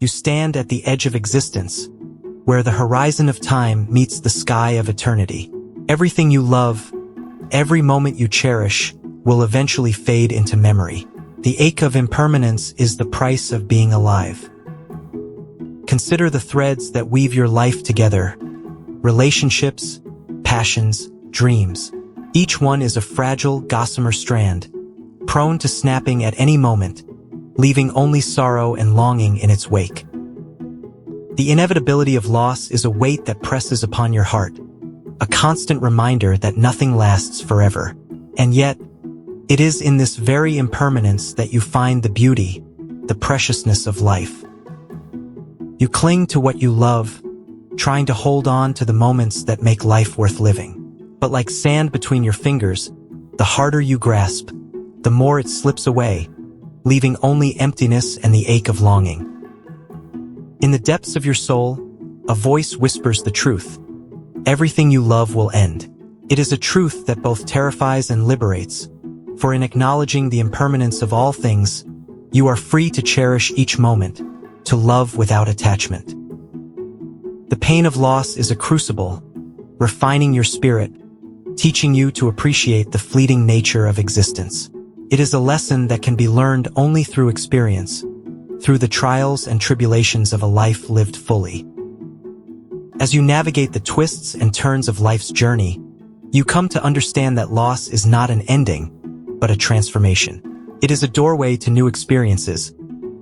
You stand at the edge of existence, where the horizon of time meets the sky of eternity. Everything you love, every moment you cherish, will eventually fade into memory. The ache of impermanence is the price of being alive. Consider the threads that weave your life together. Relationships, passions, dreams. Each one is a fragile, gossamer strand, prone to snapping at any moment, leaving only sorrow and longing in its wake. The inevitability of loss is a weight that presses upon your heart, a constant reminder that nothing lasts forever. And yet, it is in this very impermanence that you find the beauty, the preciousness of life. You cling to what you love, trying to hold on to the moments that make life worth living. But like sand between your fingers, the harder you grasp, the more it slips away, leaving only emptiness and the ache of longing. In the depths of your soul, a voice whispers the truth. Everything you love will end. It is a truth that both terrifies and liberates, for in acknowledging the impermanence of all things, you are free to cherish each moment, to love without attachment. The pain of loss is a crucible, refining your spirit, teaching you to appreciate the fleeting nature of existence. It is a lesson that can be learned only through experience, through the trials and tribulations of a life lived fully. As you navigate the twists and turns of life's journey, you come to understand that loss is not an ending, but a transformation. It is a doorway to new experiences,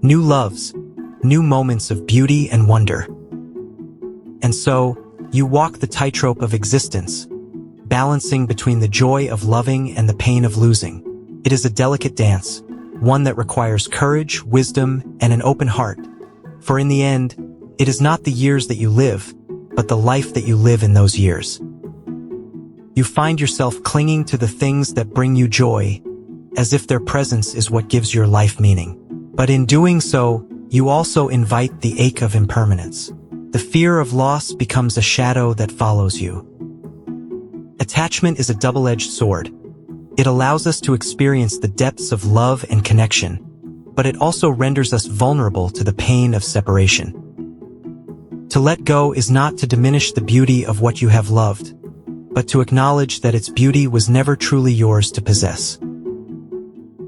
new loves, new moments of beauty and wonder. And so, you walk the tightrope of existence, balancing between the joy of loving and the pain of losing. It is a delicate dance, one that requires courage, wisdom, and an open heart. For in the end, it is not the years that you live, but the life that you live in those years. You find yourself clinging to the things that bring you joy, as if their presence is what gives your life meaning. But in doing so, you also invite the ache of impermanence. The fear of loss becomes a shadow that follows you. Attachment is a double-edged sword. It allows us to experience the depths of love and connection, but it also renders us vulnerable to the pain of separation. To let go is not to diminish the beauty of what you have loved, but to acknowledge that its beauty was never truly yours to possess.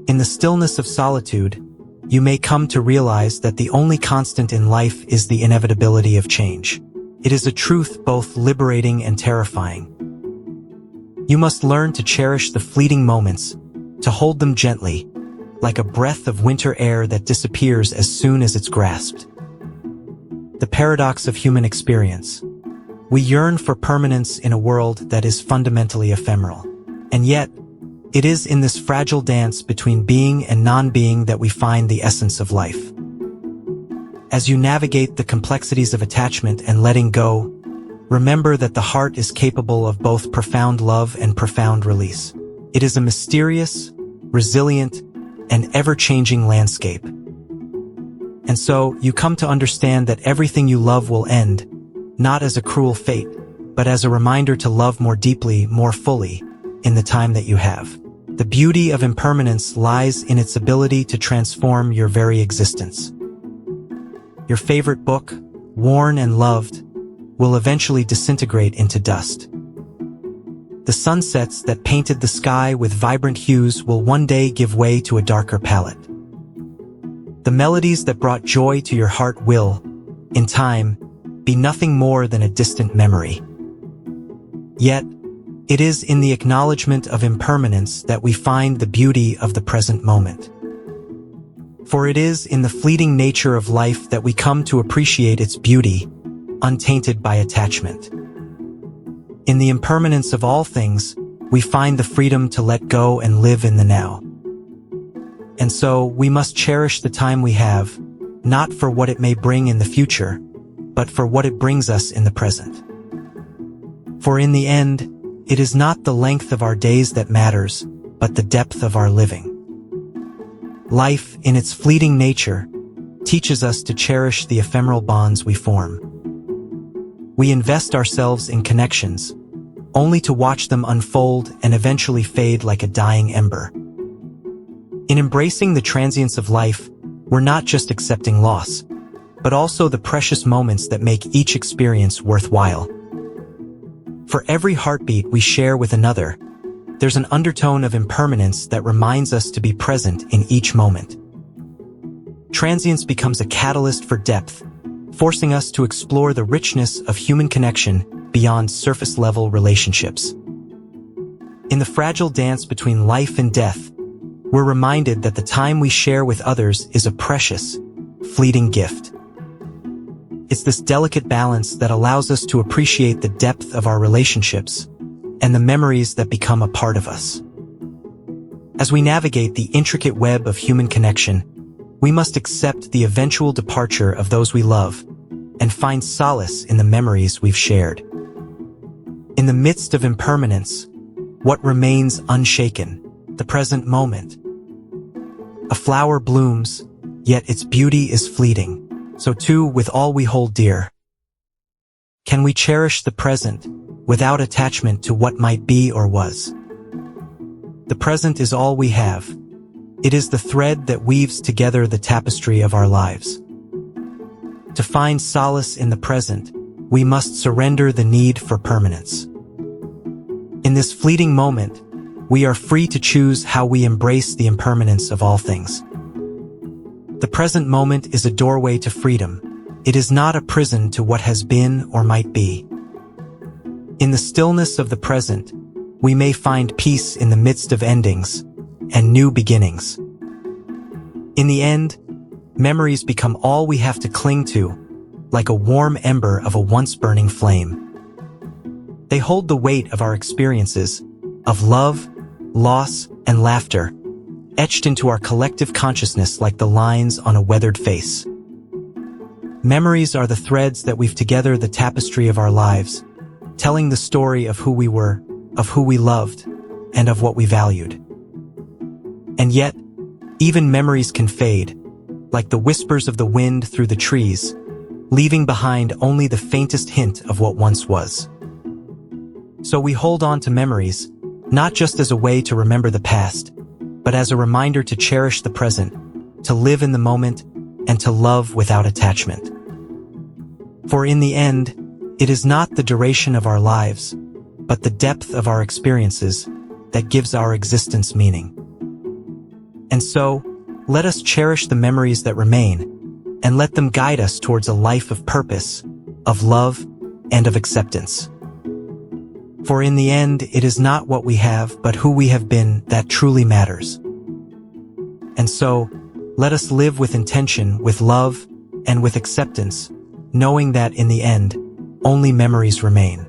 In the stillness of solitude, you may come to realize that the only constant in life is the inevitability of change. It is a truth both liberating and terrifying. You must learn to cherish the fleeting moments, to hold them gently, like a breath of winter air that disappears as soon as it's grasped. The paradox of human experience. We yearn for permanence in a world that is fundamentally ephemeral. And yet, it is in this fragile dance between being and non-being that we find the essence of life. As you navigate the complexities of attachment and letting go, remember that the heart is capable of both profound love and profound release. It is a mysterious, resilient, and ever-changing landscape. And so, you come to understand that everything you love will end, not as a cruel fate, but as a reminder to love more deeply, more fully, in the time that you have. The beauty of impermanence lies in its ability to transform your very existence. Your favorite book, worn and loved, will eventually disintegrate into dust. The sunsets that painted the sky with vibrant hues will one day give way to a darker palette. The melodies that brought joy to your heart will, in time, be nothing more than a distant memory. Yet, it is in the acknowledgement of impermanence that we find the beauty of the present moment. For it is in the fleeting nature of life that we come to appreciate its beauty, untainted by attachment. In the impermanence of all things, we find the freedom to let go and live in the now. And so, we must cherish the time we have, not for what it may bring in the future, but for what it brings us in the present. For in the end, it is not the length of our days that matters, but the depth of our living. Life, in its fleeting nature, teaches us to cherish the ephemeral bonds we form. We invest ourselves in connections, only to watch them unfold and eventually fade like a dying ember. In embracing the transience of life, we're not just accepting loss, but also the precious moments that make each experience worthwhile. For every heartbeat we share with another, there's an undertone of impermanence that reminds us to be present in each moment. Transience becomes a catalyst for depth, forcing us to explore the richness of human connection beyond surface-level relationships. In the fragile dance between life and death, we're reminded that the time we share with others is a precious, fleeting gift. It's this delicate balance that allows us to appreciate the depth of our relationships and the memories that become a part of us. As we navigate the intricate web of human connection, we must accept the eventual departure of those we love and find solace in the memories we've shared. In the midst of impermanence, what remains unshaken? The present moment. A flower blooms, yet its beauty is fleeting. So too with all we hold dear. Can we cherish the present without attachment to what might be or was? The present is all we have. It is the thread that weaves together the tapestry of our lives. To find solace in the present, we must surrender the need for permanence. In this fleeting moment, we are free to choose how we embrace the impermanence of all things. The present moment is a doorway to freedom. It is not a prison to what has been or might be. In the stillness of the present, we may find peace in the midst of endings and new beginnings. In the end, memories become all we have to cling to, like a warm ember of a once-burning flame. They hold the weight of our experiences, of love, loss, and laughter, etched into our collective consciousness like the lines on a weathered face. Memories are the threads that weave together the tapestry of our lives, telling the story of who we were, of who we loved, and of what we valued. And yet, even memories can fade, like the whispers of the wind through the trees, leaving behind only the faintest hint of what once was. So we hold on to memories, not just as a way to remember the past, but as a reminder to cherish the present, to live in the moment, and to love without attachment. For in the end, it is not the duration of our lives, but the depth of our experiences that gives our existence meaning. And so, let us cherish the memories that remain, and let them guide us towards a life of purpose, of love, and of acceptance. For in the end, it is not what we have, but who we have been that truly matters. And so, let us live with intention, with love, and with acceptance, knowing that in the end, only memories remain.